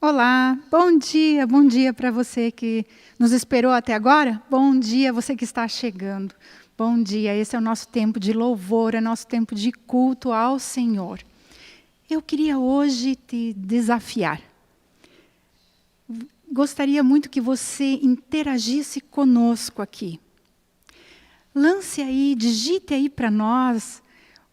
Olá, bom dia para você que nos esperou até agora. Bom dia, você que está chegando. Bom dia, esse é o nosso tempo de louvor, é nosso tempo de culto ao Senhor. Eu queria hoje te desafiar. Gostaria muito que você interagisse conosco aqui. Lance aí, digite aí para nós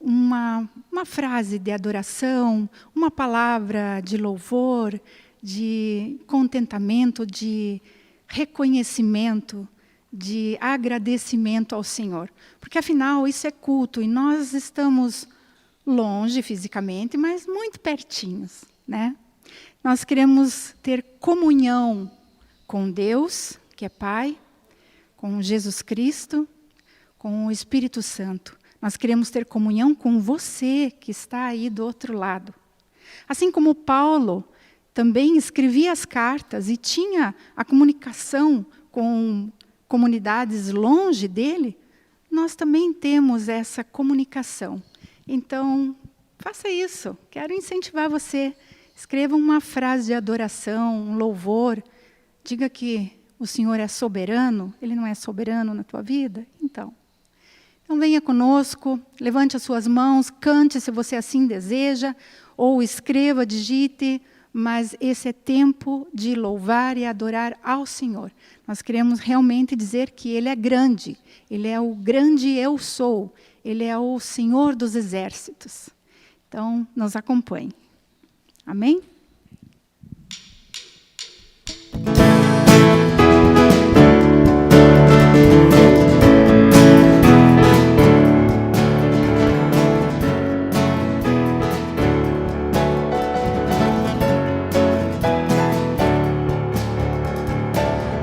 uma frase de adoração, uma palavra de louvor, de contentamento, de reconhecimento, de agradecimento ao Senhor. Porque, afinal, isso é culto e nós estamos longe fisicamente, mas muito pertinhos, né? Nós queremos ter comunhão com Deus, que é Pai, com Jesus Cristo, com o Espírito Santo. Nós queremos ter comunhão com você que está aí do outro lado. Assim como Paulo também escrevia as cartas e tinha a comunicação com comunidades longe dele, nós também temos essa comunicação. Então, faça isso. Quero incentivar você. Escreva uma frase de adoração, um louvor. Diga que o Senhor é soberano. Ele não é soberano na tua vida? Então venha conosco, levante as suas mãos, cante se você assim deseja, ou escreva, digite, mas esse é tempo de louvar e adorar ao Senhor. Nós queremos realmente dizer que Ele é grande, Ele é o grande eu sou, Ele é o Senhor dos exércitos. Então, nos acompanhe. Amém?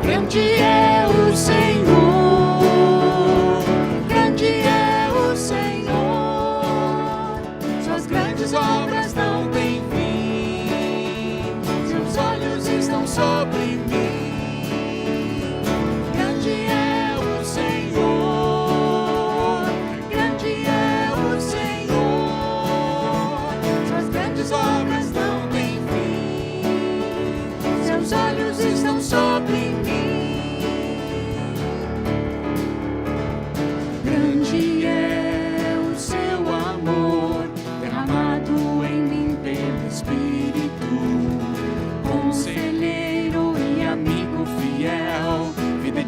Grande é o Senhor, grande é o Senhor, suas grandes obras não têm fim, seus olhos estão sobre mim. Grande é o Senhor, grande é o Senhor, suas grandes obras não têm fim, seus olhos estão sobre mim.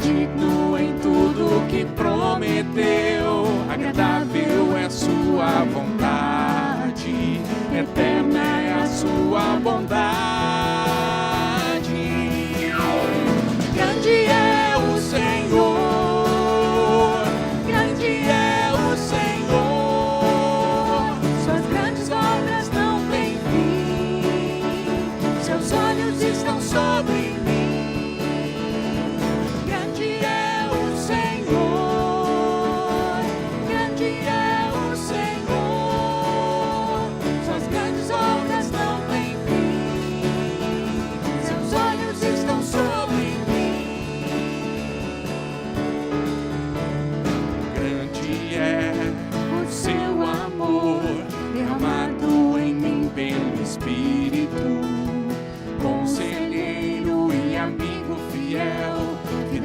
Digno em tudo que prometeu, agradável é sua vontade, eterna é a sua bondade. Grande é o Senhor, grande é o Senhor, suas grandes obras não têm fim, seus olhos estão sobre mim.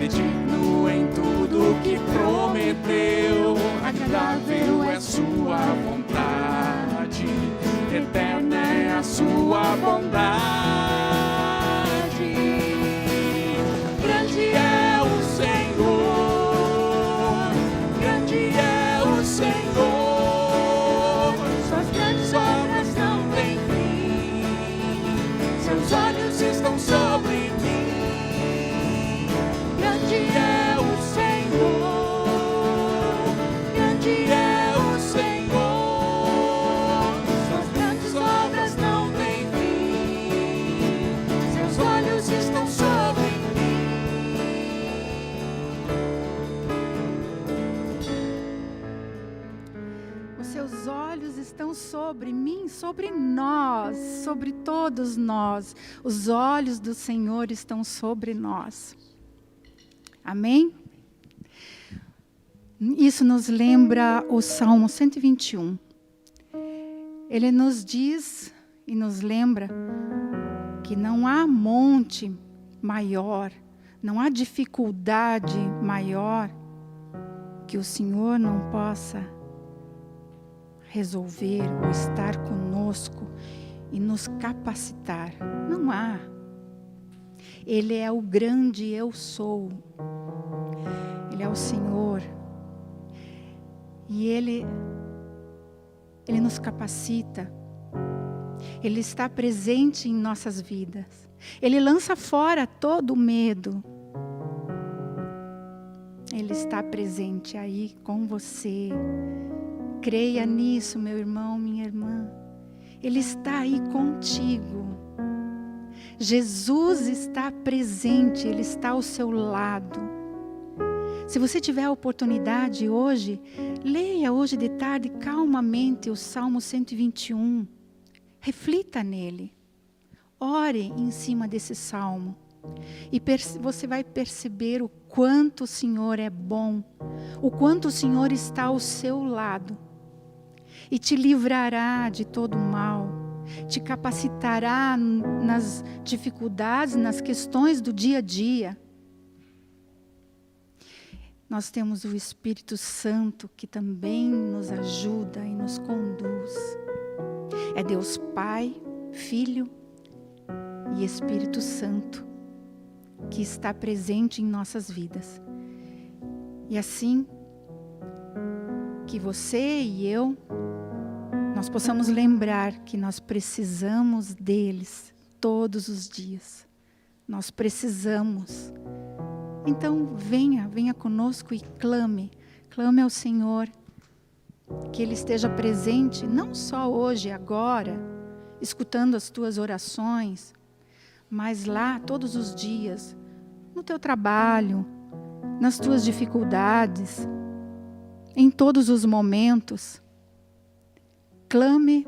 Digno em tudo que prometeu, agradável é sua vontade, eterna é a sua bondade. Grande é o Senhor, grande é o Senhor, suas grandes obras não têm fim, seus olhos estão sobre mim. Grande é o Senhor, grande é o Senhor, suas grandes obras não têm fim, seus olhos estão sobre mim. Os seus olhos estão sobre mim, sobre nós, sobre todos nós. Os olhos do Senhor estão sobre nós. Amém? Isso nos lembra o Salmo 121. Ele nos diz e nos lembra que não há monte maior, não há dificuldade maior que o Senhor não possa resolver ou estar conosco e nos capacitar. Não há. Ele é o grande eu sou. Ele é o Senhor. E Ele nos capacita. Ele está presente em nossas vidas. Ele lança fora todo o medo. Ele está presente aí com você. Creia nisso, meu irmão, minha irmã. Ele está aí contigo. Jesus está presente, Ele está ao seu lado. Se você tiver a oportunidade hoje, leia hoje de tarde calmamente o Salmo 121. Reflita nele. Ore em cima desse salmo. E você vai perceber o quanto o Senhor é bom, o quanto o Senhor está ao seu lado. E te livrará de todo mal, te capacitará nas dificuldades, nas questões do dia a dia. Nós temos o Espírito Santo que também nos ajuda e nos conduz. É Deus Pai, Filho e Espírito Santo que está presente em nossas vidas. E assim que você e eu, nós possamos lembrar que nós precisamos deles todos os dias. Nós precisamos. Então venha conosco e clame ao Senhor, que Ele esteja presente, não só hoje, agora, escutando as tuas orações, mas lá todos os dias, no teu trabalho, nas tuas dificuldades, em todos os momentos. Clame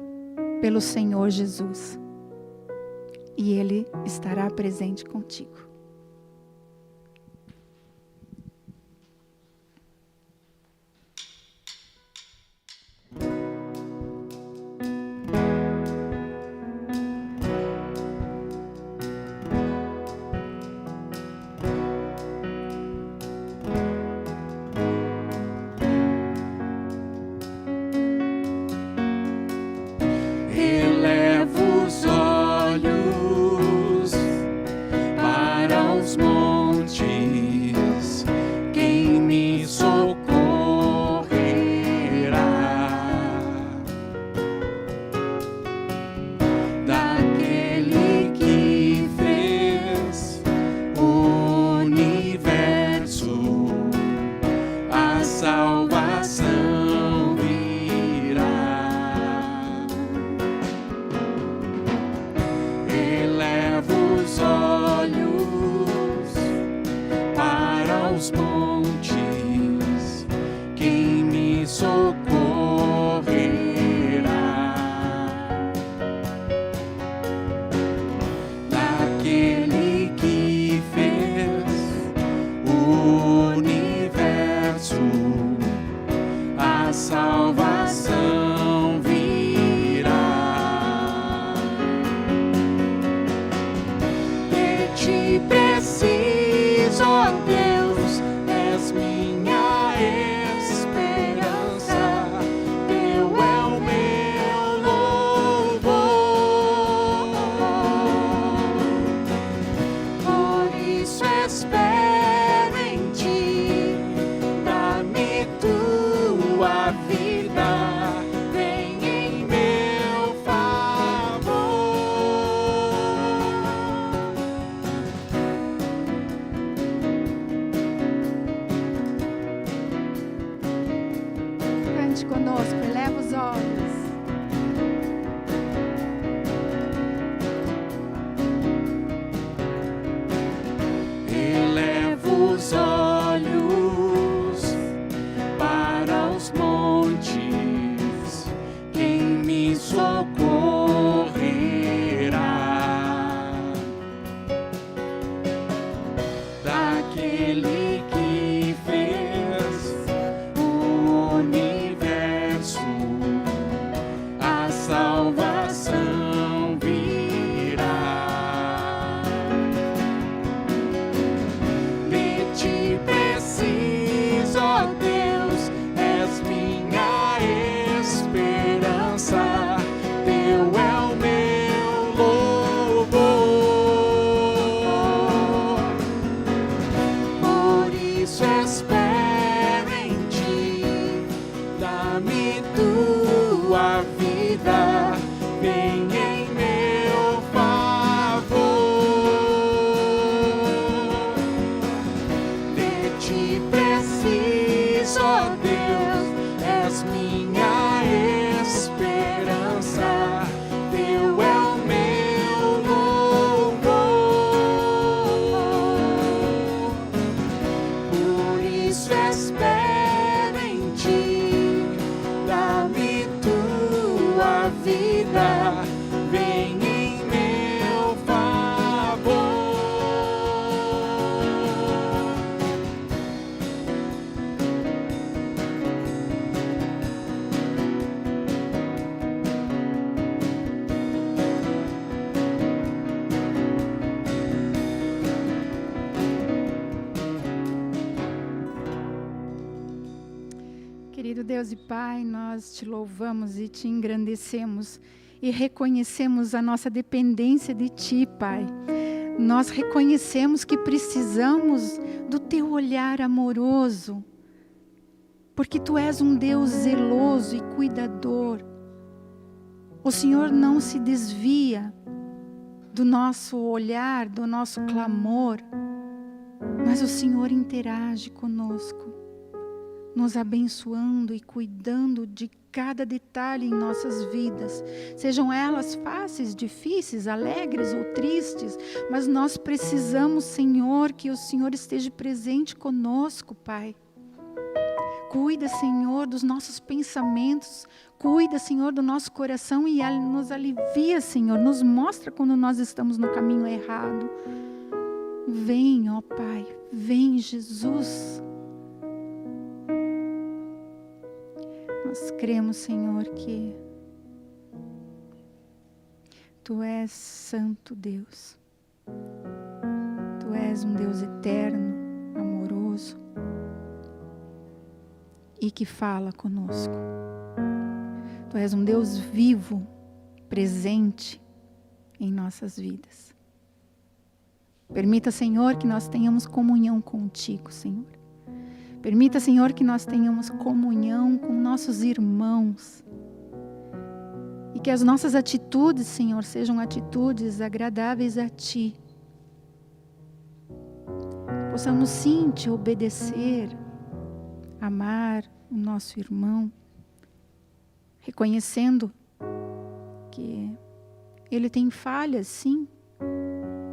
pelo Senhor Jesus e Ele estará presente contigo. Elevo os olhos para Querido Deus e Pai, nós te louvamos e te engrandecemos e reconhecemos a nossa dependência de Ti, Pai. Nós reconhecemos que precisamos do Teu olhar amoroso, porque Tu és um Deus zeloso e cuidador. O Senhor não se desvia do nosso olhar, do nosso clamor, mas o Senhor interage conosco, nos abençoando e cuidando de cada detalhe em nossas vidas, sejam elas fáceis, difíceis, alegres ou tristes, mas nós precisamos, Senhor, que o Senhor esteja presente conosco, Pai. Cuida, Senhor, dos nossos pensamentos, cuida, Senhor, do nosso coração e nos alivia, Senhor, nos mostra quando nós estamos no caminho errado. Vem, ó Pai, vem, Jesus. Nós cremos, Senhor, que Tu és Santo Deus. Tu és um Deus eterno, amoroso e que fala conosco. Tu és um Deus vivo, presente em nossas vidas. Permita, Senhor, que nós tenhamos comunhão contigo, Senhor. Permita, Senhor, que nós tenhamos comunhão com nossos irmãos. E que as nossas atitudes, Senhor, sejam atitudes agradáveis a Ti. Possamos sim Te obedecer, amar o nosso irmão, reconhecendo que ele tem falhas, sim,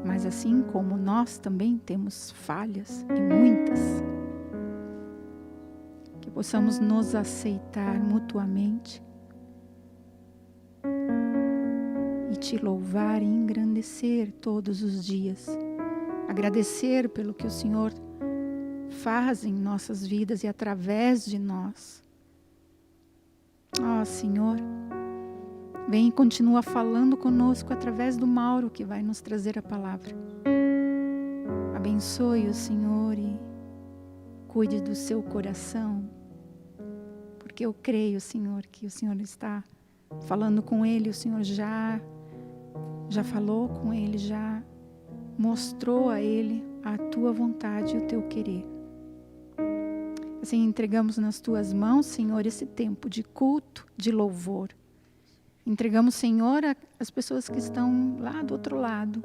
mas assim como nós também temos falhas e muitas. Que possamos nos aceitar mutuamente e Te louvar e engrandecer todos os dias. Agradecer pelo que o Senhor faz em nossas vidas e através de nós. Ó Senhor, vem e continua falando conosco através do Mauro, que vai nos trazer a palavra. Abençoe o Senhor e cuide do seu coração, porque eu creio, Senhor, que o Senhor está falando com ele, o Senhor já falou com ele, já mostrou a ele a Tua vontade e o Teu querer. Assim, entregamos nas Tuas mãos, Senhor, esse tempo de culto, de louvor. Entregamos, Senhor, as pessoas que estão lá do outro lado,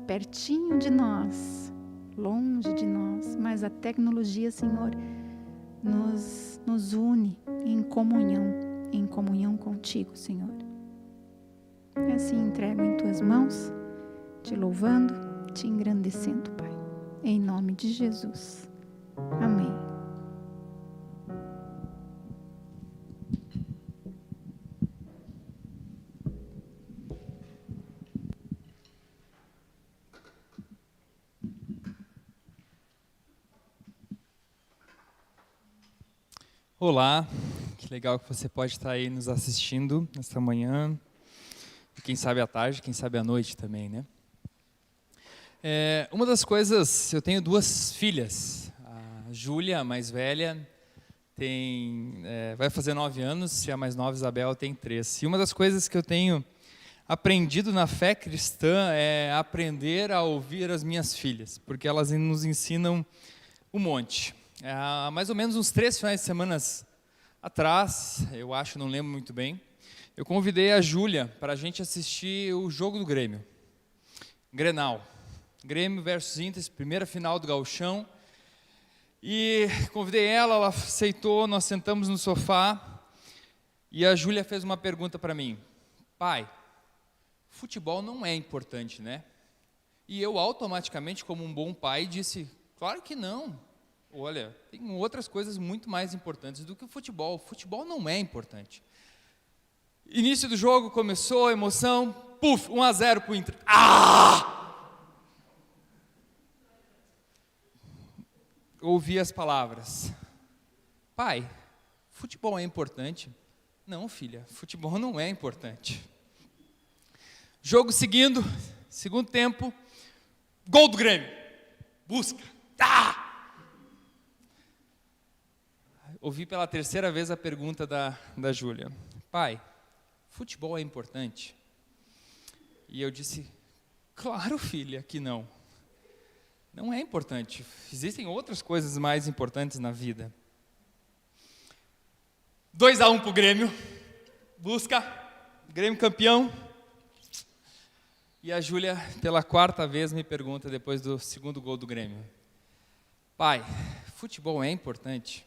pertinho de nós, longe de nós, mas a tecnologia, Senhor, nos une em comunhão contigo, Senhor. E assim entrego em Tuas mãos, Te louvando, Te engrandecendo, Pai. Em nome de Jesus. Amém. Olá, que legal que você pode estar aí nos assistindo nesta manhã, e quem sabe à tarde, quem sabe à noite também, né? Uma das coisas, eu tenho 2 filhas, a Júlia, a mais velha, vai fazer 9 anos, e a mais nova, Isabel, tem 3. E uma das coisas que eu tenho aprendido na fé cristã é aprender a ouvir as minhas filhas, porque elas nos ensinam um monte. Há mais ou menos uns 3 finais de semana atrás, eu acho, não lembro muito bem, eu convidei a Júlia para a gente assistir o jogo do Grêmio, Grenal, Grêmio versus Inter, primeira final do Gauchão, e convidei ela aceitou, nós sentamos no sofá, e a Júlia fez uma pergunta para mim: pai, futebol não é importante, né? E eu automaticamente, como um bom pai, disse: claro que não. Olha, tem outras coisas muito mais importantes do que o futebol. O futebol não é importante. Início do jogo, começou a emoção, puf, 1-0 para o Inter. Ouvi as palavras: pai, futebol é importante? Não, filha, futebol não é importante. Jogo seguindo, segundo tempo, gol do Grêmio. Busca. ouvi pela terceira vez a pergunta da Júlia: pai, futebol é importante? E eu disse: claro, filha, que não. Não é importante. Existem outras coisas mais importantes na vida. 2-1 pro Grêmio. Busca. Grêmio campeão. E a Júlia, pela quarta vez, me pergunta, depois do segundo gol do Grêmio: pai, futebol é importante?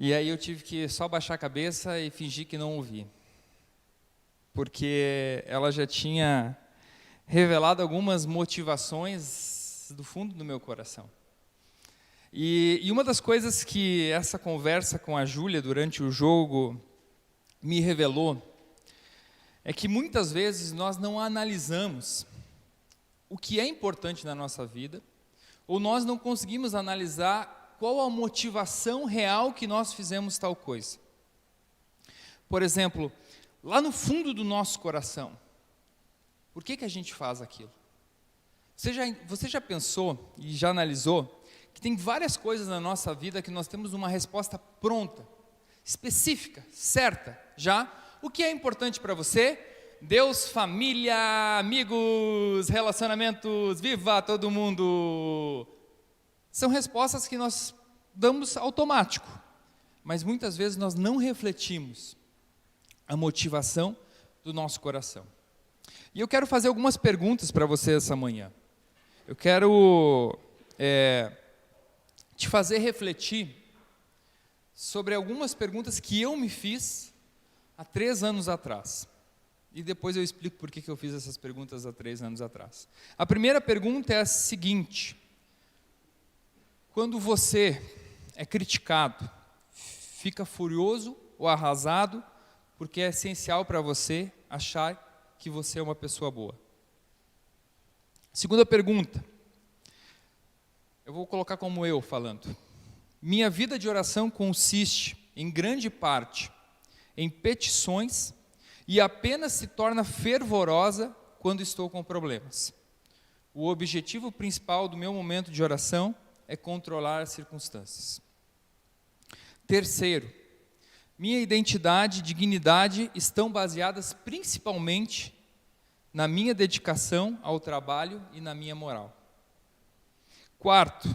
E aí eu tive que só baixar a cabeça e fingir que não ouvi. Porque ela já tinha revelado algumas motivações do fundo do meu coração. E uma das coisas que essa conversa com a Júlia durante o jogo me revelou é que muitas vezes nós não analisamos o que é importante na nossa vida, ou nós não conseguimos analisar qual a motivação real que nós fizemos tal coisa. Por exemplo, lá no fundo do nosso coração, por que a gente faz aquilo? Você já pensou e já analisou que tem várias coisas na nossa vida que nós temos uma resposta pronta, específica, certa, já? O que é importante para você? Deus, família, amigos, relacionamentos, viva todo mundo. São respostas que nós damos automático, mas muitas vezes nós não refletimos a motivação do nosso coração. E eu quero fazer algumas perguntas para você essa manhã. Eu quero te fazer refletir sobre algumas perguntas que eu me fiz há 3 anos atrás. E depois eu explico por que eu fiz essas perguntas há 3 anos atrás. A primeira pergunta é a seguinte: quando você é criticado, fica furioso ou arrasado porque é essencial para você achar que você é uma pessoa boa? Segunda pergunta, eu vou colocar como eu falando: minha vida de oração consiste, em grande parte, em petições e apenas se torna fervorosa quando estou com problemas. O objetivo principal do meu momento de oração é controlar as circunstâncias. Terceiro, minha identidade e dignidade estão baseadas principalmente na minha dedicação ao trabalho e na minha moral. Quarto,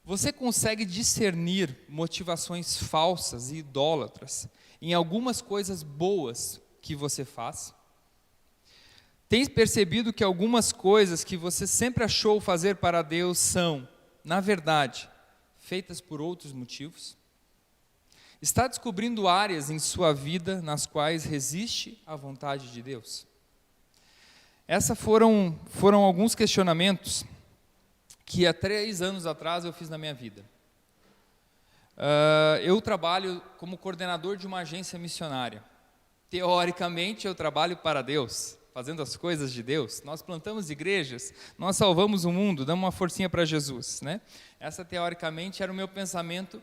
você consegue discernir motivações falsas e idólatras em algumas coisas boas que você faz? Tem percebido que algumas coisas que você sempre achou fazer para Deus são, na verdade, feitas por outros motivos? Está descobrindo áreas em sua vida nas quais resiste à vontade de Deus? Esses foram alguns questionamentos que há 3 anos atrás eu fiz na minha vida. Eu trabalho como coordenador de uma agência missionária. Teoricamente, eu trabalho para Deus, fazendo as coisas de Deus. Nós plantamos igrejas, nós salvamos o mundo, damos uma forcinha para Jesus, né? Essa, teoricamente, era o meu pensamento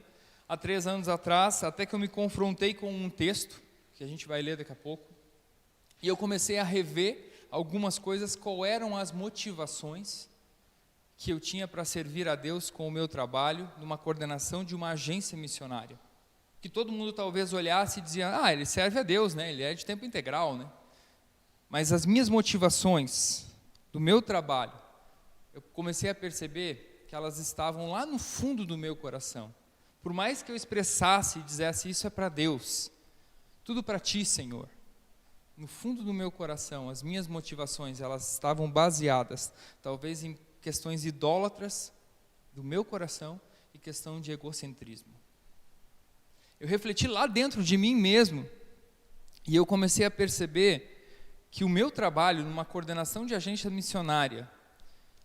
há 3 anos atrás, até que eu me confrontei com um texto, que a gente vai ler daqui a pouco, e eu comecei a rever algumas coisas, qual eram as motivações que eu tinha para servir a Deus com o meu trabalho, numa coordenação de uma agência missionária. Que todo mundo talvez olhasse e dizia: ele serve a Deus, né? Ele é de tempo integral, né? Mas as minhas motivações do meu trabalho, eu comecei a perceber que elas estavam lá no fundo do meu coração. Por mais que eu expressasse e dissesse: isso é para Deus, tudo para ti, Senhor, no fundo do meu coração, as minhas motivações, elas estavam baseadas talvez em questões idólatras do meu coração e questão de egocentrismo. Eu refleti lá dentro de mim mesmo e eu comecei a perceber que o meu trabalho numa coordenação de agência missionária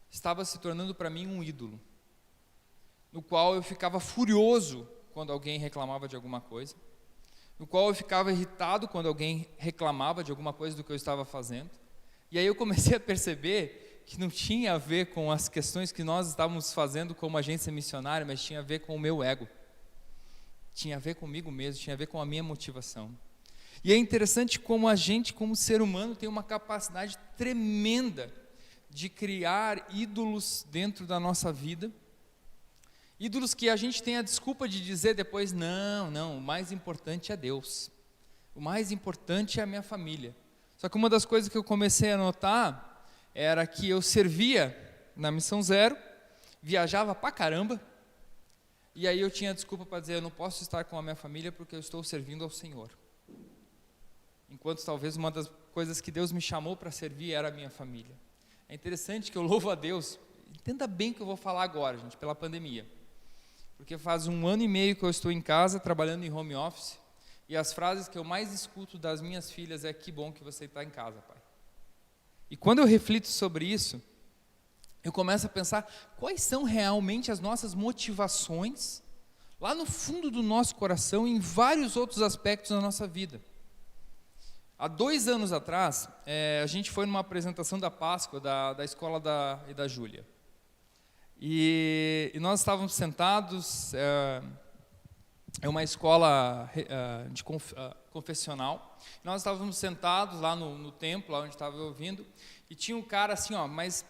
estava se tornando para mim um ídolo, no qual eu ficava furioso quando alguém reclamava de alguma coisa, no qual eu ficava irritado quando alguém reclamava de alguma coisa do que eu estava fazendo. E aí eu comecei a perceber que não tinha a ver com as questões que nós estávamos fazendo como agência missionária, mas tinha a ver com o meu ego. Tinha a ver comigo mesmo, tinha a ver com a minha motivação. E é interessante como a gente, como ser humano, tem uma capacidade tremenda de criar ídolos dentro da nossa vida Ídolos que a gente tem a desculpa de dizer depois, não, o mais importante é Deus. O mais importante é a minha família. Só que uma das coisas que eu comecei a notar era que eu servia na Missão Zero, viajava pra caramba, e aí eu tinha desculpa para dizer, eu não posso estar com a minha família porque eu estou servindo ao Senhor. Enquanto talvez uma das coisas que Deus me chamou para servir era a minha família. É interessante que eu louvo a Deus, entenda bem o que eu vou falar agora, gente, pela pandemia. Porque faz 1 ano e meio que eu estou em casa, trabalhando em home office, e as frases que eu mais escuto das minhas filhas é: que bom que você está em casa, pai. E quando eu reflito sobre isso, eu começo a pensar quais são realmente as nossas motivações, lá no fundo do nosso coração, em vários outros aspectos da nossa vida. Há 2 anos atrás, a gente foi numa apresentação da Páscoa da escola da Júlia. E nós estávamos sentados, é uma escola confessional, nós estávamos sentados lá no templo, lá onde estava ouvindo, e tinha um cara assim, mas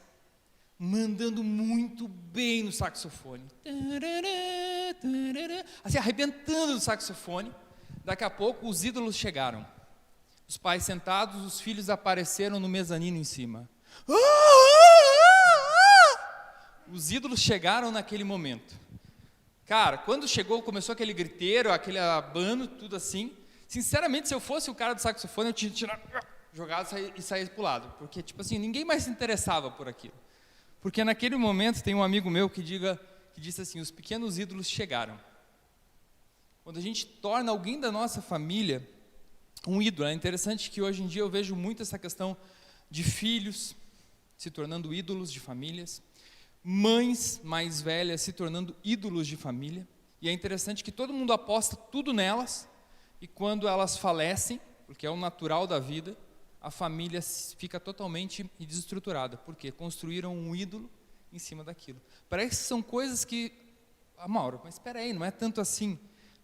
mandando muito bem no saxofone, assim, arrebentando no saxofone. Daqui a pouco os ídolos chegaram, os pais sentados, os filhos apareceram no mezanino em cima. Os ídolos chegaram naquele momento. Cara, quando chegou, começou aquele griteiro, aquele abano, tudo assim. Sinceramente, se eu fosse o cara do saxofone, eu tinha tirado, jogado e saído para o lado. Porque, ninguém mais se interessava por aquilo. Porque naquele momento, tem um amigo meu que disse assim: os pequenos ídolos chegaram. Quando a gente torna alguém da nossa família um ídolo, é interessante que hoje em dia eu vejo muito essa questão de filhos se tornando ídolos de famílias, mães mais velhas se tornando ídolos de família, e é interessante que todo mundo aposta tudo nelas, e quando elas falecem, porque é o natural da vida, a família fica totalmente desestruturada, porque construíram um ídolo em cima daquilo. Parece que são coisas que, Mauro, mas espera aí, não é tanto assim.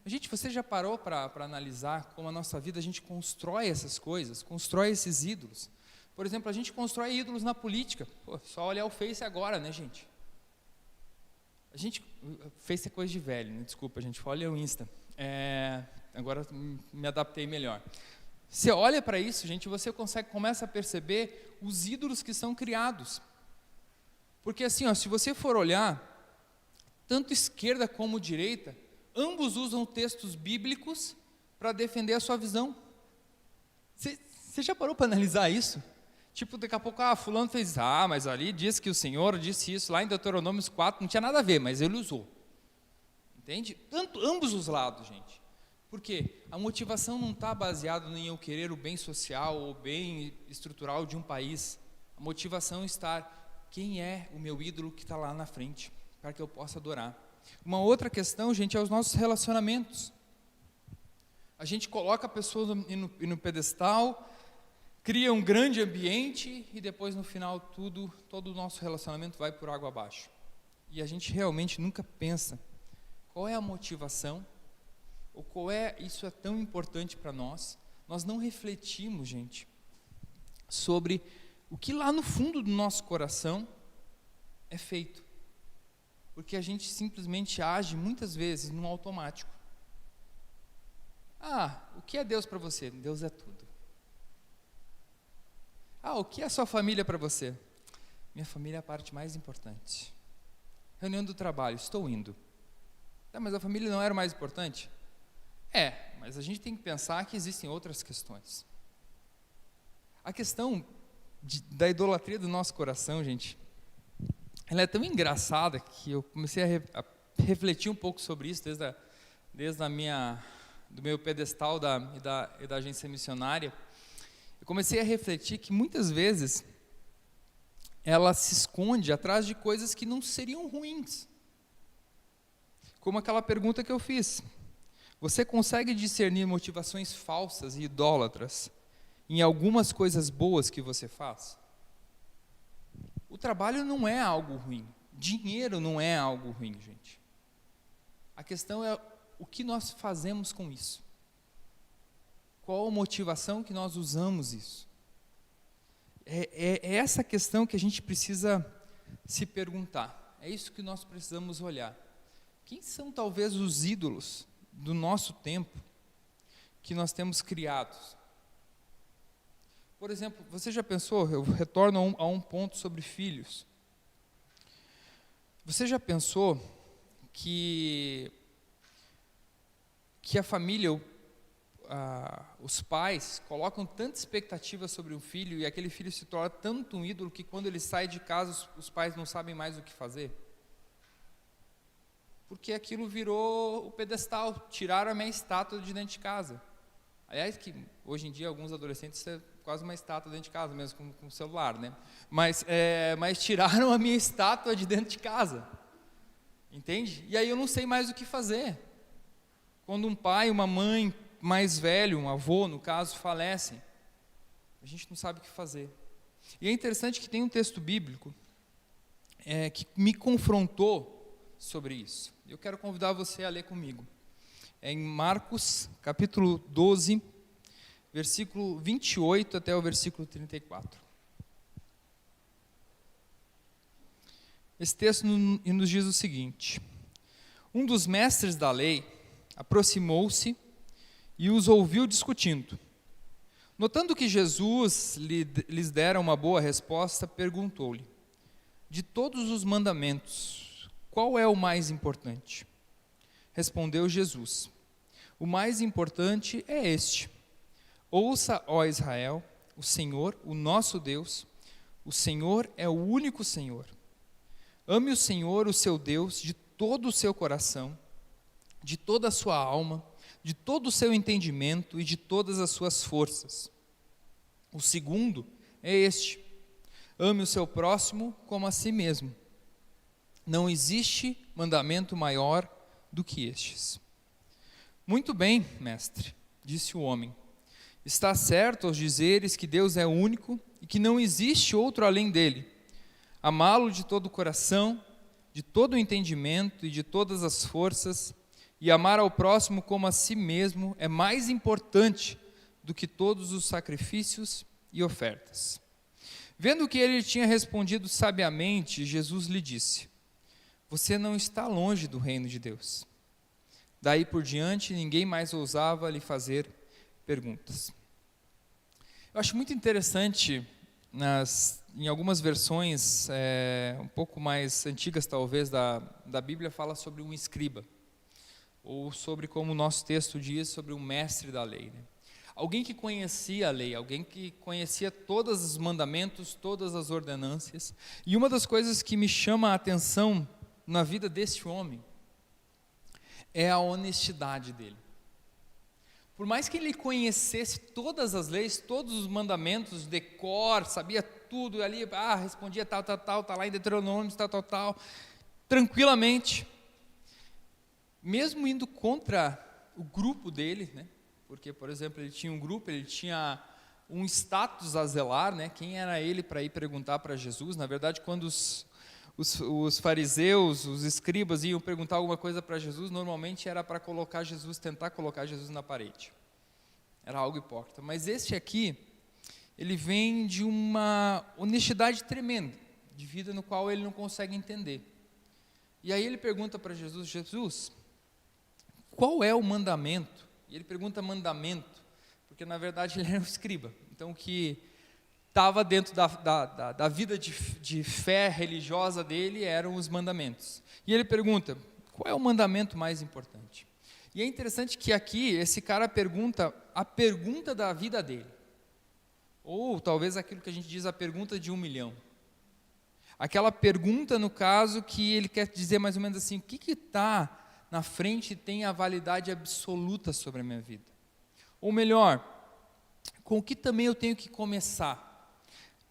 Gente, você já parou para analisar como a nossa vida, a gente constrói essas coisas, constrói esses ídolos? Por exemplo, a gente constrói ídolos na política. Só olhar o Face agora, né, gente? Face é coisa de velho, né? Desculpa, gente, olha o Insta. Agora me adaptei melhor. Você olha para isso, gente, você começa a perceber os ídolos que são criados. Porque assim, se você for olhar, tanto esquerda como direita, ambos usam textos bíblicos para defender a sua visão. Você já parou para analisar isso? Daqui a pouco, fulano fez, mas ali diz que o Senhor disse isso, lá em Deuteronômio 4, não tinha nada a ver, mas ele usou. Entende? Ambos os lados, gente. Por quê? A motivação não está baseada em eu querer o bem social ou o bem estrutural de um país. A motivação está: quem é o meu ídolo que está lá na frente, para que eu possa adorar. Uma outra questão, gente, é os nossos relacionamentos. A gente coloca a pessoa no pedestal, cria um grande ambiente e depois no final todo o nosso relacionamento vai por água abaixo. E a gente realmente nunca pensa qual é a motivação, ou isso é tão importante para nós. Nós não refletimos, gente, sobre o que lá no fundo do nosso coração é feito. Porque a gente simplesmente age muitas vezes no automático. O que é Deus para você? Deus é tudo. O que é a sua família para você? Minha família é a parte mais importante. Reunião do trabalho, estou indo. Mas a família não era o mais importante? Mas a gente tem que pensar que existem outras questões. A questão da idolatria do nosso coração, gente, ela é tão engraçada que eu comecei a refletir um pouco sobre isso desde do meu pedestal e da agência missionária. Eu comecei a refletir que muitas vezes ela se esconde atrás de coisas que não seriam ruins. Como aquela pergunta que eu fiz: você consegue discernir motivações falsas e idólatras em algumas coisas boas que você faz? O trabalho não é algo ruim, dinheiro não é algo ruim, gente. A questão é o que nós fazemos com isso. Qual a motivação que nós usamos isso? É essa questão que a gente precisa se perguntar. É isso que nós precisamos olhar. quem são talvez os ídolos do nosso tempo que nós temos criados? Por exemplo, você já pensou, eu retorno a um ponto sobre filhos. Você já pensou que a família, os pais, colocam tanta expectativa sobre um filho e aquele filho se torna tanto um ídolo que quando ele sai de casa os pais não sabem mais o que fazer? Porque aquilo virou o pedestal, tiraram a minha estátua de dentro de casa. Aliás, que hoje em dia alguns adolescentes é quase uma estátua dentro de casa, mesmo com o celular, né? Mas tiraram a minha estátua de dentro de casa, entende? E aí eu não sei mais o que fazer. Quando um pai, uma mãe mais velho, um avô, no caso, falecem, a gente não sabe o que fazer. E é interessante que tem um texto bíblico que me confrontou sobre isso. Eu quero convidar você a ler comigo. É em Marcos, capítulo 12, versículo 28 até o versículo 34. Esse texto nos diz o seguinte: um dos mestres da lei aproximou-se e os ouviu discutindo. Notando que Jesus lhes dera uma boa resposta, perguntou-lhe: de todos os mandamentos, qual é o mais importante? Respondeu Jesus: o mais importante é este: ouça, ó Israel, o Senhor, o nosso Deus, o Senhor é o único Senhor. Ame o Senhor, o seu Deus, de todo o seu coração, de toda a sua alma, de todo o seu entendimento e de todas as suas forças. O segundo é este: ame o seu próximo como a si mesmo. Não existe mandamento maior do que estes. Muito bem, mestre, disse o homem. Está certo ao dizeres que Deus é único e que não existe outro além dele. Amá-lo de todo o coração, de todo o entendimento e de todas as forças, e amar ao próximo como a si mesmo é mais importante do que todos os sacrifícios e ofertas. Vendo que ele tinha respondido sabiamente, Jesus lhe disse: você não está longe do reino de Deus. Daí por diante, ninguém mais ousava lhe fazer perguntas. Eu acho muito interessante, em algumas versões um pouco mais antigas talvez da Bíblia, fala sobre um escriba, ou sobre, como o nosso texto diz, sobre um mestre da lei, né? Alguém que conhecia a lei, alguém que conhecia todos os mandamentos, todas as ordenâncias. E uma das coisas que me chama a atenção na vida deste homem é a honestidade dele. Por mais que ele conhecesse todas as leis, todos os mandamentos, de cor, sabia tudo ali, respondia tal, tá lá em Deuteronômio, tal, tranquilamente, mesmo indo contra o grupo dele, né? Porque, por exemplo, ele tinha um grupo, ele tinha um status a zelar, né? Quem era ele para ir perguntar para Jesus? Na verdade, quando os fariseus, os escribas iam perguntar alguma coisa para Jesus, normalmente era para tentar colocar Jesus na parede. Era algo hipócrita. Mas este aqui, ele vem de uma honestidade tremenda, de vida no qual ele não consegue entender. E aí ele pergunta para Jesus: Jesus, qual é o mandamento? E ele pergunta mandamento, porque na verdade ele era um escriba. Então o que estava dentro da vida de fé religiosa dele eram os mandamentos. E ele pergunta: qual é o mandamento mais importante? E é interessante que aqui esse cara pergunta a pergunta da vida dele, ou talvez aquilo que a gente diz, a pergunta de 1 milhão. Aquela pergunta, no caso, que ele quer dizer mais ou menos assim: o que está na frente e tem a validade absoluta sobre a minha vida? Ou melhor, com o que também eu tenho que começar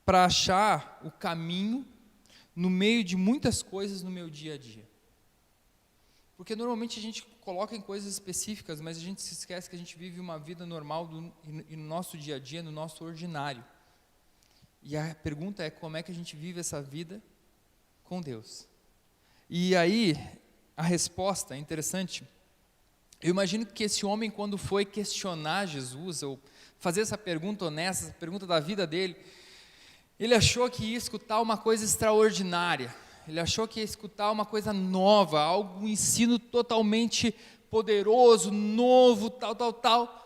para achar o caminho no meio de muitas coisas no meu dia a dia? Porque normalmente a gente coloca em coisas específicas, mas a gente se esquece que a gente vive uma vida normal no nosso dia a dia, no nosso ordinário. E a pergunta é: como é que a gente vive essa vida com Deus? E aí a resposta é interessante. Eu imagino que esse homem, quando foi questionar Jesus, ou fazer essa pergunta honesta, essa pergunta da vida dele, ele achou que ia escutar uma coisa extraordinária. Ele achou que ia escutar uma coisa nova, um ensino totalmente poderoso, novo, tal.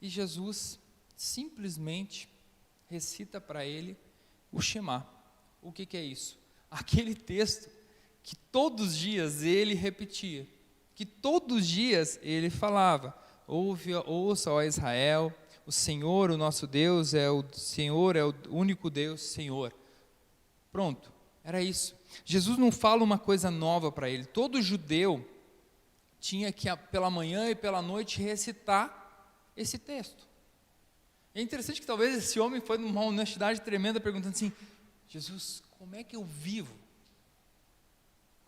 E Jesus simplesmente recita para ele o Shema. O que é isso? Aquele texto que todos os dias ele repetia, que todos os dias ele falava: ouça, ó Israel, o Senhor, o nosso Deus, é o Senhor, é o único Deus, Senhor. Pronto, era isso. Jesus não fala uma coisa nova para ele. Todo judeu tinha que, pela manhã e pela noite, recitar esse texto. É interessante que talvez esse homem foi numa honestidade tremenda, perguntando assim: Jesus, como é que eu vivo?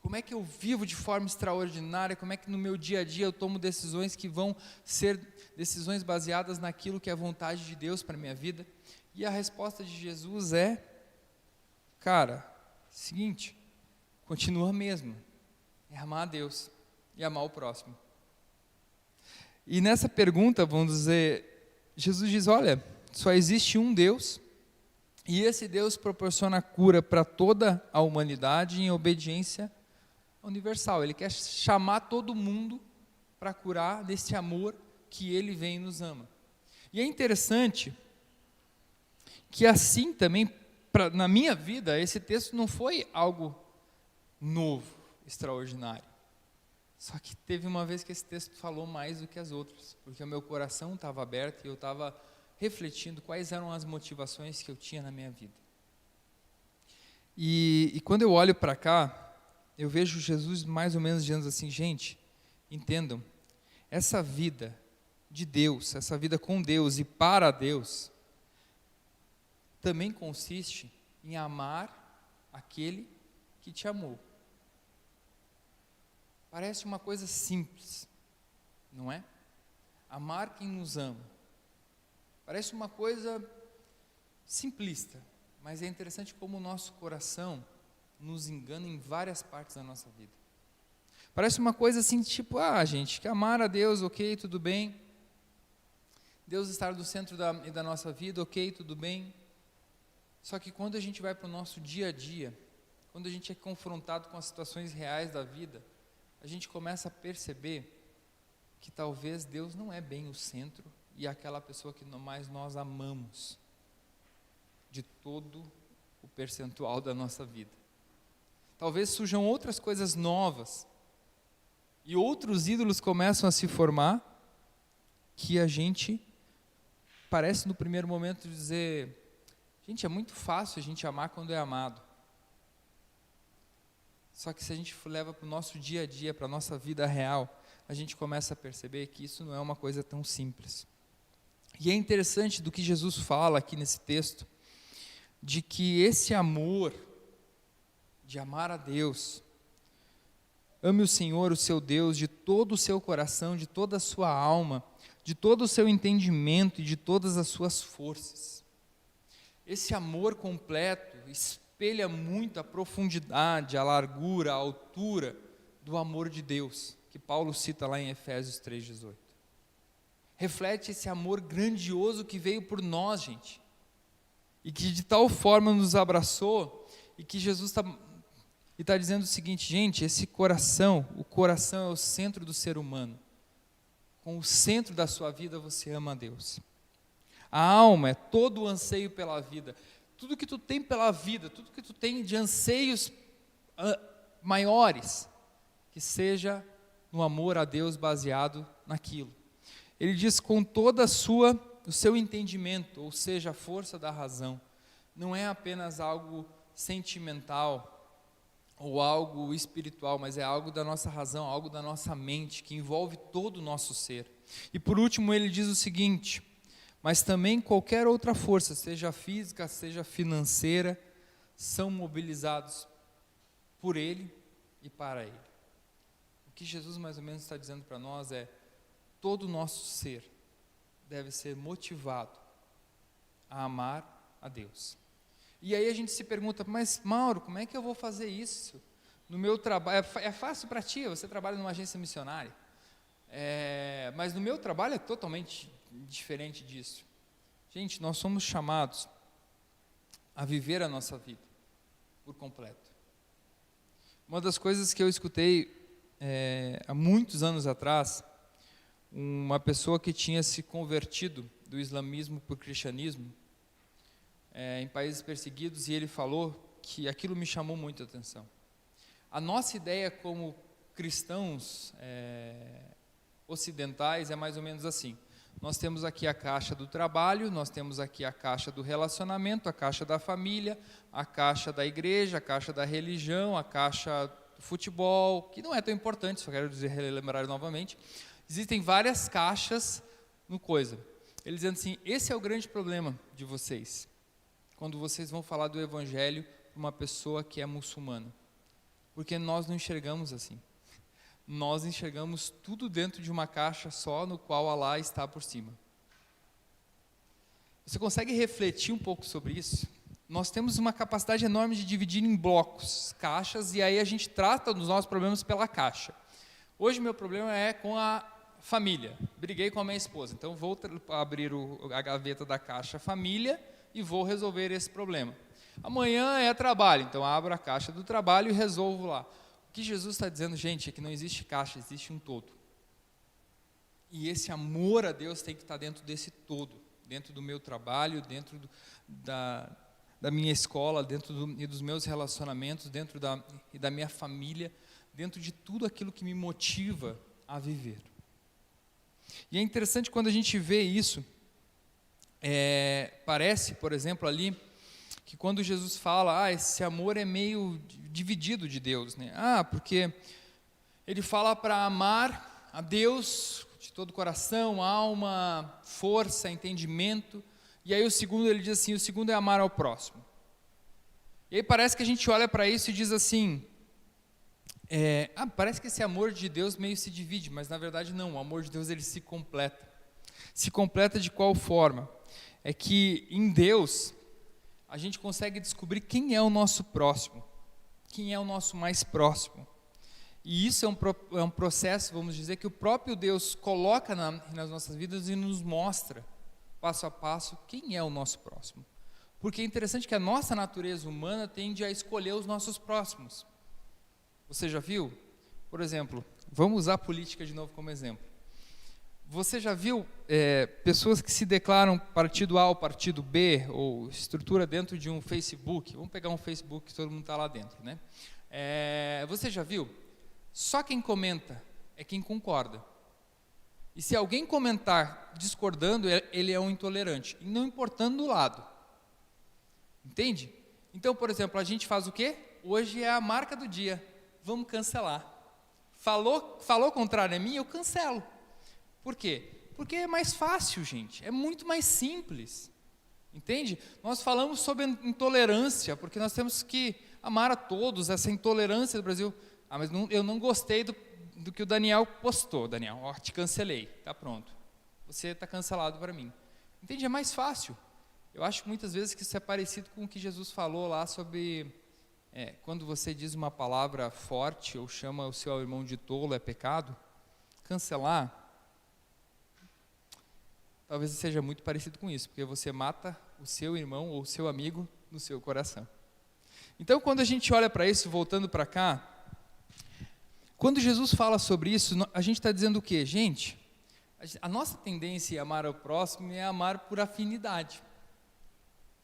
Como é que eu vivo de forma extraordinária? Como é que no meu dia a dia eu tomo decisões que vão ser decisões baseadas naquilo que é a vontade de Deus para a minha vida? E a resposta de Jesus é: cara, seguinte, continua mesmo, é amar a Deus e amar o próximo. E nessa pergunta, vamos dizer, Jesus diz: olha, só existe um Deus, e esse Deus proporciona cura para toda a humanidade em obediência universal. Ele quer chamar todo mundo para curar desse amor que Ele vem e nos ama. E é interessante que assim também, na minha vida, esse texto não foi algo novo, extraordinário. Só que teve uma vez que esse texto falou mais do que as outras, porque o meu coração estava aberto e eu estava refletindo quais eram as motivações que eu tinha na minha vida. E quando eu olho para cá, eu vejo Jesus mais ou menos dizendo assim: gente, entendam, essa vida de Deus, essa vida com Deus e para Deus, também consiste em amar aquele que te amou. Parece uma coisa simples, não é? Amar quem nos ama. Parece uma coisa simplista, mas é interessante como o nosso coração nos engana em várias partes da nossa vida. Parece uma coisa assim, tipo, gente, que amar a Deus, ok, tudo bem. Deus estar no centro da nossa vida, ok, tudo bem. Só que quando a gente vai para o nosso dia a dia, quando a gente é confrontado com as situações reais da vida, a gente começa a perceber que talvez Deus não é bem o centro e aquela pessoa que mais nós amamos de todo o percentual da nossa vida. Talvez surjam outras coisas novas e outros ídolos começam a se formar que a gente parece no primeiro momento dizer: gente, é muito fácil a gente amar quando é amado. Só que se a gente leva para o nosso dia a dia, para a nossa vida real, a gente começa a perceber que isso não é uma coisa tão simples. E é interessante do que Jesus fala aqui nesse texto, de que esse amor, de amar a Deus, ame o Senhor, o seu Deus, de todo o seu coração, de toda a sua alma, de todo o seu entendimento e de todas as suas forças. Esse amor completo espelha muito a profundidade, a largura, a altura do amor de Deus, que Paulo cita lá em Efésios 3,18. Reflete esse amor grandioso que veio por nós, gente, e que de tal forma nos abraçou, e que Jesus está dizendo o seguinte: gente, esse coração, o coração é o centro do ser humano. Com o centro da sua vida você ama a Deus. A alma é todo o anseio pela vida. Tudo que tu tem pela vida, tudo que tu tem de anseios maiores, que seja no amor a Deus baseado naquilo. Ele diz com toda o seu entendimento, ou seja, a força da razão. Não é apenas algo sentimental ou algo espiritual, mas é algo da nossa razão, algo da nossa mente, que envolve todo o nosso ser. E por último ele diz o seguinte: mas também qualquer outra força, seja física, seja financeira, são mobilizados por Ele e para Ele. O que Jesus mais ou menos está dizendo para nós é: todo o nosso ser deve ser motivado a amar a Deus. E aí a gente se pergunta: mas Mauro, como é que eu vou fazer isso? No meu trabalho, é fácil para ti, você trabalha numa agência missionária. Mas no meu trabalho é totalmente diferente disso. Gente, nós somos chamados a viver a nossa vida por completo. Uma das coisas que eu escutei há muitos anos atrás, uma pessoa que tinha se convertido do islamismo para o cristianismo, em países perseguidos, e ele falou que aquilo me chamou muito a atenção. A nossa ideia como cristãos ocidentais é mais ou menos assim. Nós temos aqui a caixa do trabalho, nós temos aqui a caixa do relacionamento, a caixa da família, a caixa da igreja, a caixa da religião, a caixa do futebol, que não é tão importante, só quero dizer, relembrar novamente. Existem várias caixas no coisa. Ele dizendo assim, esse é o grande problema de vocês, quando vocês vão falar do evangelho para uma pessoa que é muçulmana. Porque nós não enxergamos assim. Nós enxergamos tudo dentro de uma caixa só, no qual Alá está por cima. Você consegue refletir um pouco sobre isso? Nós temos uma capacidade enorme de dividir em blocos, caixas, e aí a gente trata dos nossos problemas pela caixa. Hoje meu problema é com a família. Briguei com a minha esposa, então vou abrir a gaveta da caixa família e vou resolver esse problema. Amanhã é trabalho, então abro a caixa do trabalho e resolvo lá. O que Jesus está dizendo, gente, é que não existe caixa, existe um todo. E esse amor a Deus tem que estar dentro desse todo, dentro do meu trabalho, dentro da minha escola, dentro dos meus relacionamentos, dentro da minha família, dentro de tudo aquilo que me motiva a viver. E é interessante quando a gente vê isso, parece, por exemplo, ali, que quando Jesus fala, esse amor é meio dividido de Deus, né? Porque ele fala para amar a Deus de todo o coração, alma, força, entendimento, e aí o segundo ele diz assim, o segundo é amar ao próximo. E aí parece que a gente olha para isso e diz assim, parece que esse amor de Deus meio se divide, mas na verdade não, o amor de Deus ele se completa. Se completa de qual forma? É que em Deus a gente consegue descobrir quem é o nosso próximo, quem é o nosso mais próximo. E isso é um processo, vamos dizer, que o próprio Deus coloca nas nossas vidas e nos mostra, passo a passo, quem é o nosso próximo. Porque é interessante que a nossa natureza humana tende a escolher os nossos próximos. Você já viu? Por exemplo, vamos usar a política de novo como exemplo. Você já viu pessoas que se declaram partido A ou partido B, ou estrutura dentro de um Facebook? Vamos pegar um Facebook que todo mundo está lá dentro, né? Você já viu? Só quem comenta é quem concorda. E se alguém comentar discordando, ele é um intolerante, e não importando do lado. Entende? Então, por exemplo, a gente faz o quê? Hoje é a marca do dia. Vamos cancelar. Falou contrário a mim, eu cancelo. Por quê? Porque é mais fácil, gente. É muito mais simples. Entende? Nós falamos sobre intolerância, porque nós temos que amar a todos, essa intolerância do Brasil. Mas eu não gostei do que o Daniel postou. Daniel, te cancelei. Tá pronto. Você está cancelado para mim. Entende? É mais fácil. Eu acho muitas vezes que isso é parecido com o que Jesus falou lá sobre... quando você diz uma palavra forte ou chama o seu irmão de tolo, é pecado. Cancelar, talvez seja muito parecido com isso, porque você mata o seu irmão ou o seu amigo no seu coração. Então, quando a gente olha para isso, voltando para cá, quando Jesus fala sobre isso, a gente está dizendo o quê? Gente, a nossa tendência em amar ao próximo é amar por afinidade.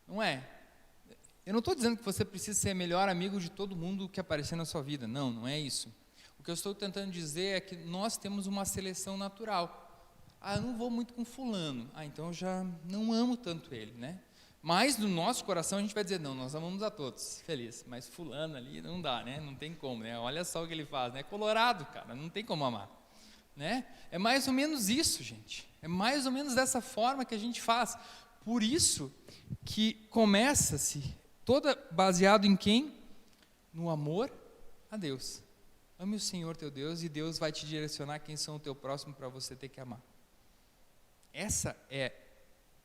Não é? Eu não estou dizendo que você precisa ser melhor amigo de todo mundo que aparecer na sua vida. Não, não é isso. O que eu estou tentando dizer é que nós temos uma seleção natural. Eu não vou muito com fulano. Então eu já não amo tanto ele, né? Mas no nosso coração a gente vai dizer, não, nós amamos a todos, feliz. Mas fulano ali não dá, né? Não tem como, né? Olha só o que ele faz, né? Colorado, cara, não tem como amar. Né? É mais ou menos isso, gente. É mais ou menos dessa forma que a gente faz. Por isso que começa-se toda baseado em quem? No amor a Deus. Ame o Senhor teu Deus e Deus vai te direcionar quem são o teu próximo para você ter que amar. Essa é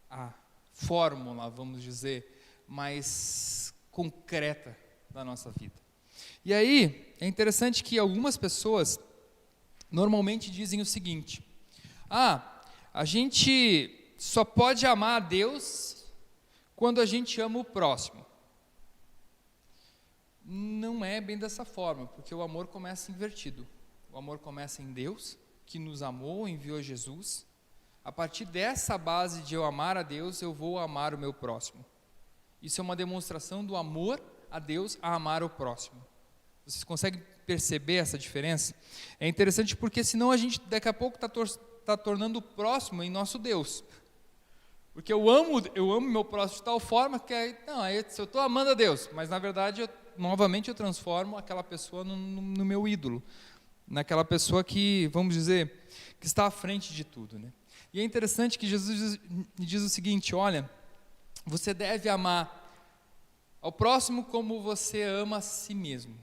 a fórmula, vamos dizer, mais concreta da nossa vida. E aí, é interessante que algumas pessoas normalmente dizem o seguinte: a gente só pode amar a Deus quando a gente ama o próximo. Não é bem dessa forma, porque o amor começa invertido. O amor começa em Deus, que nos amou, enviou Jesus. A partir dessa base de eu amar a Deus, eu vou amar o meu próximo. Isso é uma demonstração do amor a Deus a amar o próximo. Vocês conseguem perceber essa diferença? É interessante porque senão a gente daqui a pouco está tornando o próximo em nosso Deus. Porque eu amo meu próximo de tal forma que se eu estou amando a Deus, mas na verdade novamente eu transformo aquela pessoa no meu ídolo, naquela pessoa que, vamos dizer, que está à frente de tudo, né? E é interessante que Jesus diz o seguinte: olha, você deve amar ao próximo como você ama a si mesmo.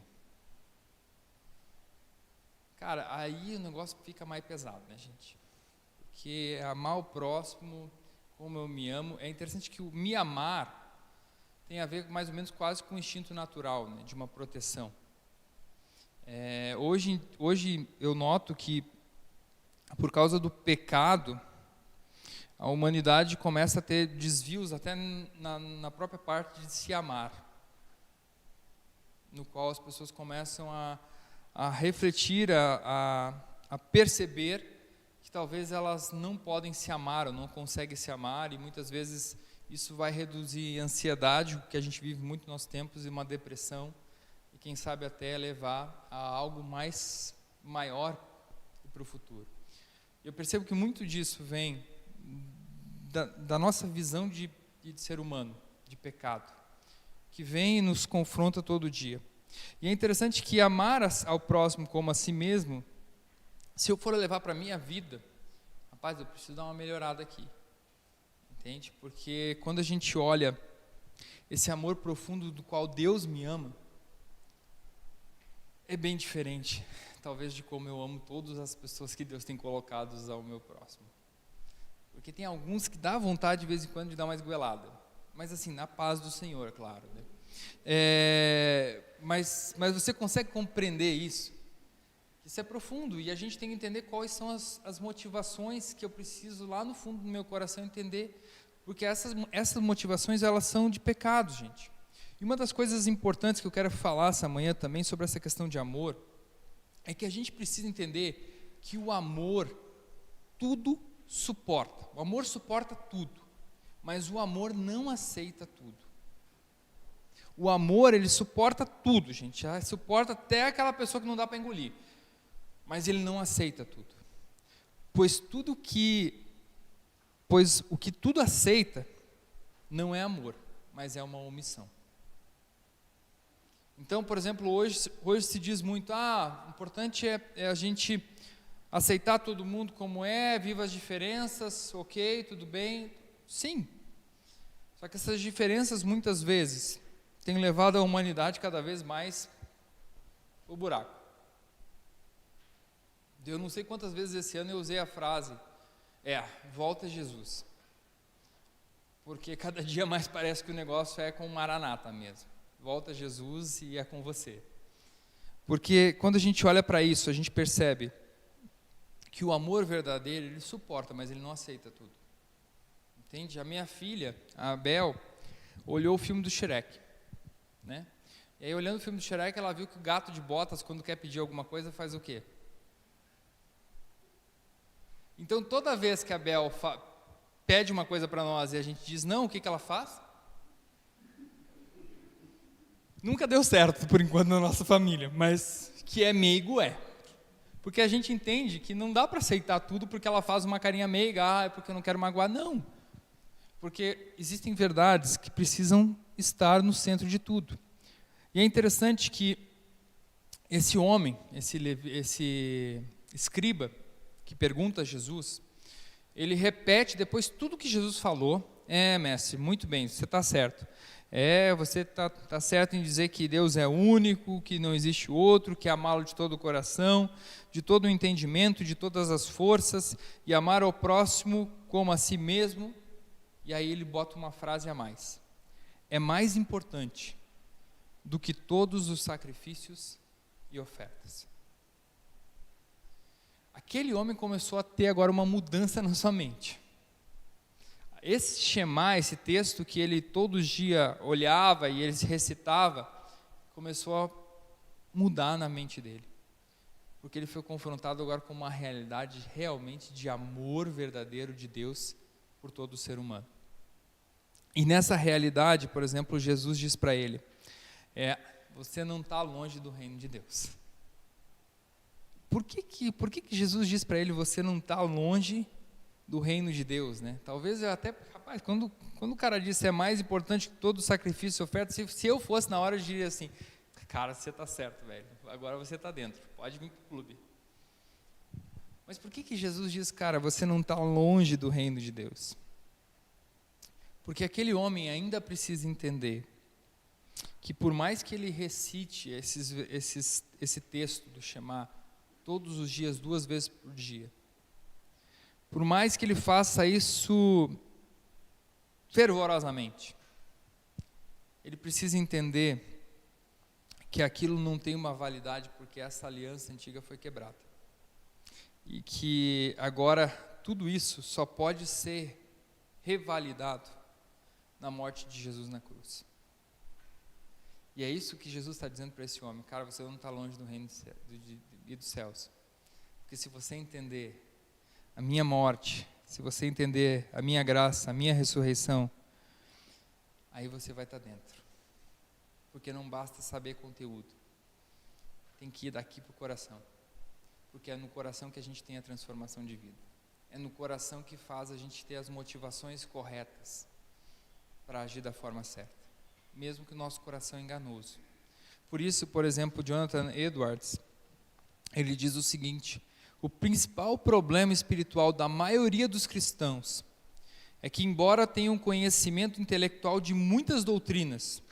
Cara, aí o negócio fica mais pesado, né, gente? Porque amar o próximo como eu me amo, é interessante que o me amar tem a ver mais ou menos quase com o instinto natural, né, de uma proteção. Hoje eu noto que, por causa do pecado, a humanidade começa a ter desvios até na própria parte de se amar, no qual as pessoas começam a refletir, a perceber que talvez elas não podem se amar ou não conseguem se amar, e muitas vezes isso vai reduzir a ansiedade, que a gente vive muito nos nossos tempos, e uma depressão, e quem sabe até levar a algo maior para o futuro. Eu percebo que muito disso vem da nossa visão de ser humano, de pecado, que vem e nos confronta todo dia. E é interessante que amar ao próximo como a si mesmo, se eu for levar para a minha vida, rapaz, eu preciso dar uma melhorada aqui, entende? Porque quando a gente olha esse amor profundo do qual Deus me ama, é bem diferente, talvez, de como eu amo todas as pessoas que Deus tem colocado ao meu próximo. Porque tem alguns que dá vontade de vez em quando de dar uma esgoelada, mas assim, na paz do Senhor, claro, né? Mas você consegue compreender isso? Isso é profundo, e a gente tem que entender quais são as motivações que eu preciso lá no fundo do meu coração entender, porque essas motivações, elas são de pecado, gente. E uma das coisas importantes que eu quero falar essa manhã também sobre essa questão de amor, é que a gente precisa entender que o amor tudo suporta. O amor suporta tudo, mas o amor não aceita tudo. O amor, ele suporta tudo, gente. Suporta até aquela pessoa que não dá para engolir, mas ele não aceita tudo. Pois o que tudo aceita não é amor, mas é uma omissão. Então, por exemplo, hoje se diz muito, o importante é a gente aceitar todo mundo como é, viva as diferenças, ok, tudo bem. Sim, só que essas diferenças muitas vezes têm levado a humanidade cada vez mais o buraco. Eu não sei quantas vezes esse ano eu usei a frase, volta Jesus. Porque cada dia mais parece que o negócio é com Maranata mesmo. Volta Jesus e é com você. Porque quando a gente olha para isso, a gente percebe que o amor verdadeiro, ele suporta, mas ele não aceita tudo. Entende? A minha filha, a Abel, olhou o filme do Shrek, né? E aí, olhando o filme do Shrek, ela viu que o gato de botas, quando quer pedir alguma coisa, faz o quê? Então, toda vez que a Abel pede uma coisa para nós e a gente diz não, o que ela faz? Nunca deu certo, por enquanto, na nossa família, mas que é meigo é. Porque a gente entende que não dá para aceitar tudo porque ela faz uma carinha meiga, é porque eu não quero magoar. Não. Porque existem verdades que precisam estar no centro de tudo. E é interessante que esse homem, esse escriba, que pergunta a Jesus, ele repete depois tudo que Jesus falou. Mestre, muito bem, você está certo. Você está certo em dizer que Deus é único, que não existe outro, que amá-lo de todo o coração, de todo o entendimento, de todas as forças, e amar ao próximo como a si mesmo. E aí ele bota uma frase a mais. É mais importante do que todos os sacrifícios e ofertas. Aquele homem começou a ter agora uma mudança na sua mente. Esse texto que ele todos os dias olhava e ele recitava, começou a mudar na mente dele. Porque ele foi confrontado agora com uma realidade realmente de amor verdadeiro de Deus por todo o ser humano. E nessa realidade, por exemplo, Jesus diz para ele, você não está longe do reino de Deus. Por que Jesus diz para ele, você não está longe do reino de Deus, né? Talvez eu até, rapaz, quando o cara disse é mais importante que todo sacrifício e oferta, se eu fosse na hora eu diria assim, cara, você está certo, velho, agora você está dentro, pode vir para o clube. Mas por que Jesus diz, cara, você não está longe do reino de Deus? Porque aquele homem ainda precisa entender que por mais que ele recite esse texto do Shema todos os dias, 2 vezes por dia, por mais que ele faça isso fervorosamente, ele precisa entender que aquilo não tem uma validade porque essa aliança antiga foi quebrada. E que agora tudo isso só pode ser revalidado na morte de Jesus na cruz. E é isso que Jesus está dizendo para esse homem, cara, você não está longe do reino dos céus. Porque se você entender a minha morte, se você entender a minha graça, a minha ressurreição, aí você vai estar dentro. Porque não basta saber conteúdo, tem que ir daqui para o coração. Porque é no coração que a gente tem a transformação de vida. É no coração que faz a gente ter as motivações corretas para agir da forma certa, mesmo que o nosso coração é enganoso. Por isso, por exemplo, Jonathan Edwards, ele diz o seguinte, o principal problema espiritual da maioria dos cristãos é que, embora tenham conhecimento intelectual de muitas doutrinas,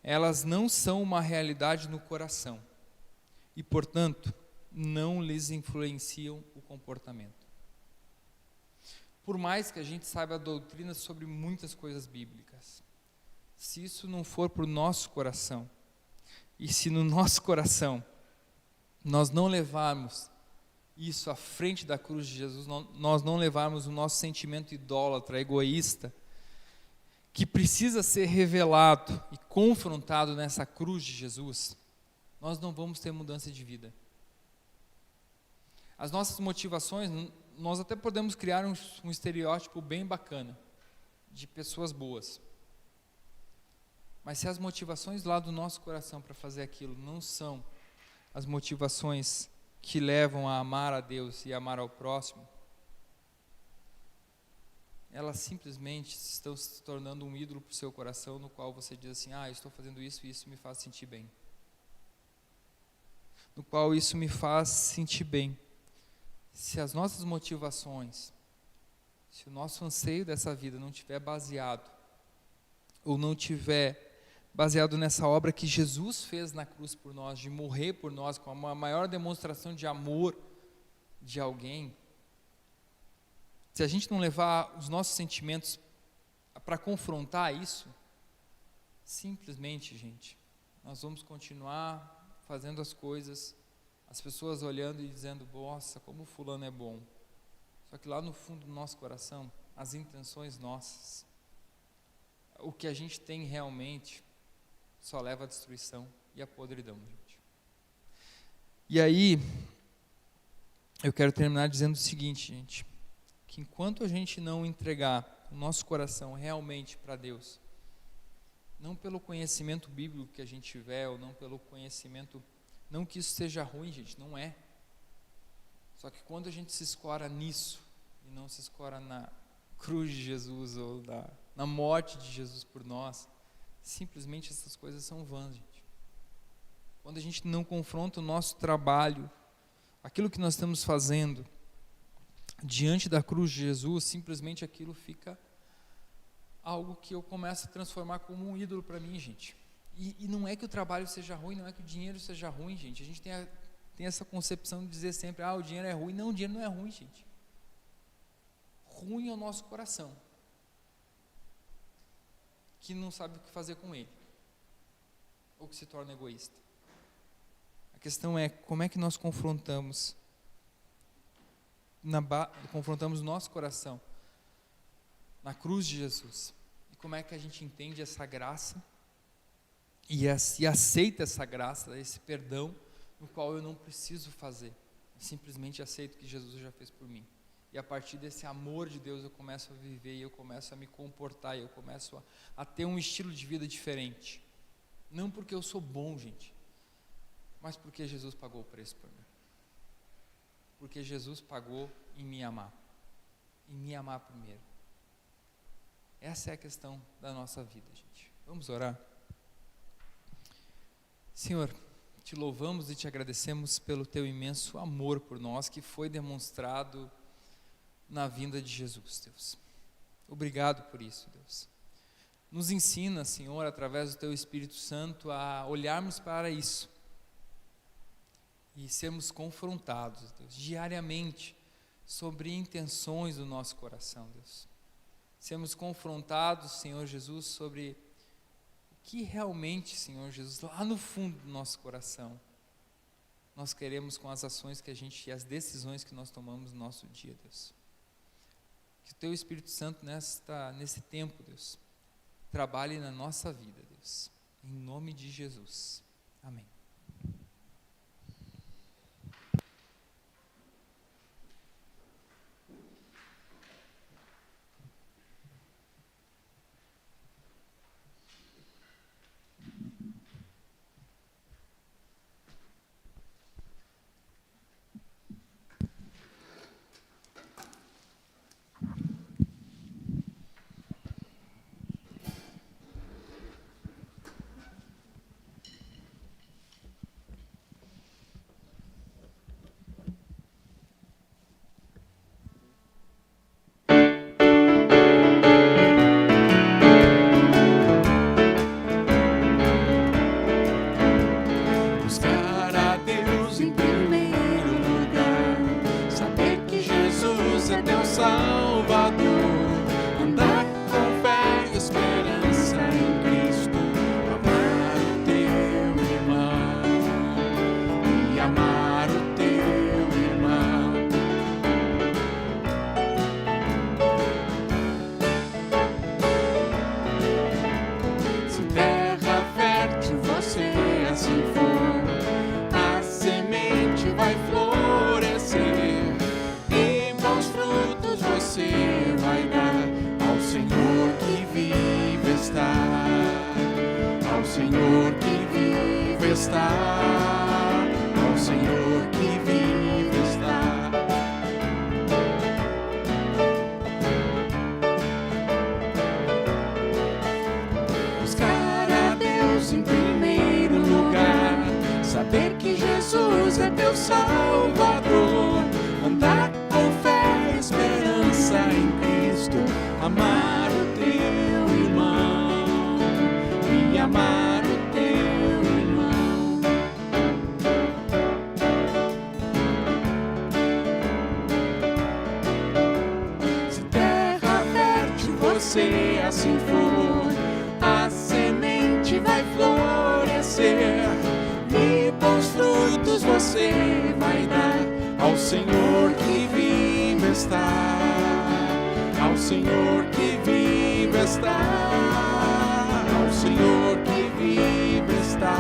elas não são uma realidade no coração e, portanto, não lhes influenciam o comportamento. Por mais que a gente saiba doutrinas sobre muitas coisas bíblicas, se isso não for para o nosso coração, e se no nosso coração nós não levarmos isso à frente da cruz de Jesus, nós não levarmos o nosso sentimento idólatra, egoísta, que precisa ser revelado e confrontado nessa cruz de Jesus, nós não vamos ter mudança de vida. As nossas motivações, nós até podemos criar um estereótipo bem bacana, de pessoas boas. Mas se as motivações lá do nosso coração para fazer aquilo não são as motivações que levam a amar a Deus e amar ao próximo, elas simplesmente estão se tornando um ídolo para o seu coração, no qual você diz assim, eu estou fazendo isso e isso me faz sentir bem. No qual isso me faz sentir bem. Se as nossas motivações, se o nosso anseio dessa vida não estiver baseado, ou não estiver baseado nessa obra que Jesus fez na cruz por nós, de morrer por nós, com a maior demonstração de amor de alguém, se a gente não levar os nossos sentimentos para confrontar isso, simplesmente, gente, nós vamos continuar fazendo as coisas, as pessoas olhando e dizendo, nossa, como fulano é bom. Só que lá no fundo do nosso coração, as intenções nossas, o que a gente tem realmente, só leva à destruição e à podridão, gente. E aí, eu quero terminar dizendo o seguinte, gente, que enquanto a gente não entregar o nosso coração realmente para Deus, não pelo conhecimento bíblico que a gente tiver, ou não pelo conhecimento, não que isso seja ruim, gente, não é. Só que quando a gente se escora nisso, e não se escora na cruz de Jesus, ou na morte de Jesus por nós, simplesmente essas coisas são vãs, gente. Quando a gente não confronta o nosso trabalho, aquilo que nós estamos fazendo, diante da cruz de Jesus, simplesmente aquilo fica algo que eu começo a transformar como um ídolo para mim, gente. E não é que o trabalho seja ruim, não é que o dinheiro seja ruim, gente. A gente tem essa concepção de dizer sempre, o dinheiro é ruim. Não, o dinheiro não é ruim, gente. Ruim é o nosso coração, que não sabe o que fazer com ele, ou que se torna egoísta. A questão é, como é que nós confrontamos o nosso coração na cruz de Jesus, e como é que a gente entende essa graça e aceita essa graça, esse perdão, no qual eu não preciso fazer. Eu simplesmente aceito que Jesus já fez por mim. E a partir desse amor de Deus eu começo a viver, e eu começo a me comportar, e eu começo a ter um estilo de vida diferente. Não porque eu sou bom, gente, mas porque Jesus pagou o preço por mim. Porque Jesus pagou em me amar primeiro. Essa é a questão da nossa vida, gente. Vamos orar? Senhor, te louvamos e te agradecemos pelo teu imenso amor por nós, que foi demonstrado na vinda de Jesus, Deus. Obrigado por isso, Deus. Nos ensina, Senhor, através do teu Espírito Santo, a olharmos para isso e sermos confrontados, Deus, diariamente, sobre intenções do nosso coração, Deus. Sermos confrontados, Senhor Jesus, sobre o que realmente, Senhor Jesus, lá no fundo do nosso coração, nós queremos com as ações que a gente e as decisões que nós tomamos no nosso dia, Deus. Que o teu Espírito Santo nesse tempo, Deus, trabalhe na nossa vida, Deus. Em nome de Jesus. Amém. Buscar a Deus em primeiro lugar, saber que Jesus é teu Salvador, andar com fé e esperança em Cristo, amar o teu irmão e amar o teu irmão. Se terra fértil você assim for, a semente vai florescer e bons frutos você vai dar ao Senhor que vive está, ao Senhor que vive está, ao Senhor que vive está. Buscar a Deus em primeiro lugar, saber que Jesus é teu Salvador, andar com fé e esperança em Cristo, amar o teu irmão e amar o teu irmão. Se terra fértil você assim for, a semente vai florescer e bons frutos você vai dar ao Senhor que vive está, ao Senhor que vive está, ao Senhor que vive está.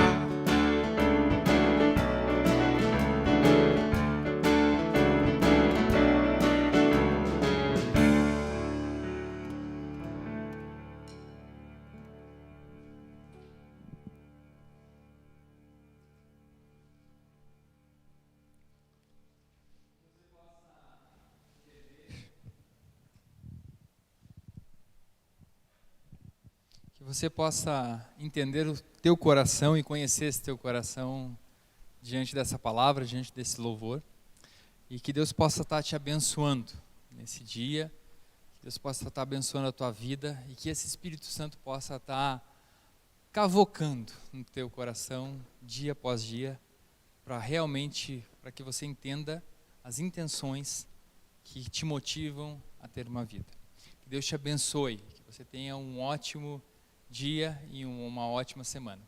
Que você possa entender o teu coração e conhecer esse teu coração diante dessa palavra, diante desse louvor. E que Deus possa estar te abençoando nesse dia, que Deus possa estar abençoando a tua vida e que esse Espírito Santo possa estar cavocando no teu coração dia após dia, para que você entenda as intenções que te motivam a ter uma vida. Que Deus te abençoe, que você tenha um ótimo dia e uma ótima semana.